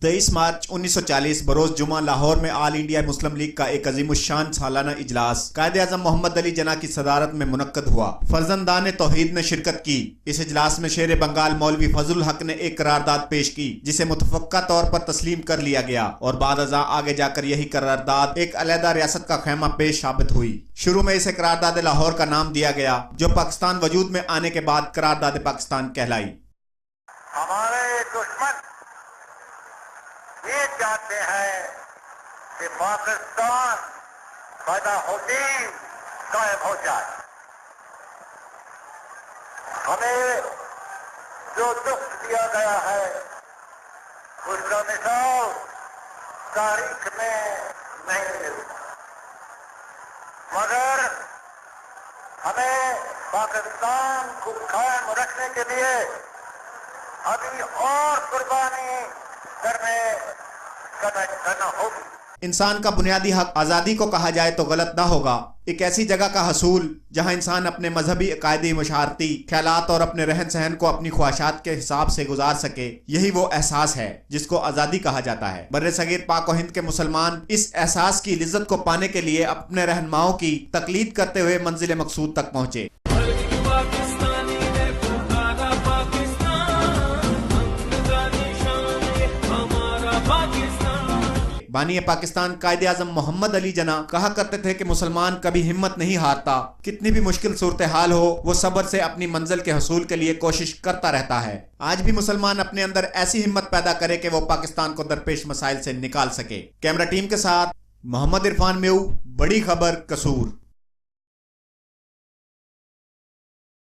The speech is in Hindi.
23 मार्च 1940 बरोज जुमा लाहौर में ऑल इंडिया मुस्लिम लीग का एक अजीमुशान सालाना इजलास कायदे आजम मोहम्मद अली जना की सदारत में मुनक्कद हुआ। फर्जंदान तौहीद ने शिरकत की। इस इजलास में शेर बंगाल मौलवी फजल हक ने एक करारदाद पेश की जिसे मुतफक्का तौर पर तस्लीम कर लिया गया और बाद अज़ा आगे जाकर यही करारदाद एक अलहदा रियासत का खैमा पेश साबित हुई। शुरू में इसे करारदाद लाहौर का नाम दिया गया जो पाकिस्तान वजूद में आने के बाद करारदाद पाकिस्तान कहलाई। हमारे दुश्मन ये चाहते हैं कि पाकिस्तान पैदा होती कायम हो जाए। हमें जो दुख दिया गया है उसका मिसाल तारीख में नहीं मिलता, मगर हमें पाकिस्तान को कायम रखने के लिए अभी और कुर्बानी करना होगी। इंसान का बुनियादी हक आज़ादी को कहा जाए तो गलत ना होगा। एक ऐसी जगह का हसूल जहां इंसान अपने मजहबी अकायदी मशारती ख्यालात और अपने रहन सहन को अपनी ख्वाहिशात के हिसाब से गुजार सके, यही वो एहसास है जिसको आज़ादी कहा जाता है। बर्रे सगीर पाक और हिंद के मुसलमान इस एहसास की लिज्जत को पाने के लिए अपने रहनुमाओं की तकलीद करते हुए मंजिल मकसूद तक पहुंचे। बानी पाकिस्तान कायदे आजम मोहम्मद अली जना कहा करते थे कि मुसलमान कभी हिम्मत नहीं हारता, कितनी भी मुश्किल सूरत हाल हो वो सब्र से अपनी मंजिल के हसूल के लिए कोशिश करता रहता है। आज भी मुसलमान अपने अंदर ऐसी हिम्मत पैदा करे कि वो पाकिस्तान को दरपेश मसाइल से निकाल सके। कैमरा टीम के साथ मोहम्मद इरफान मेऊ, बड़ी खबर कसूर।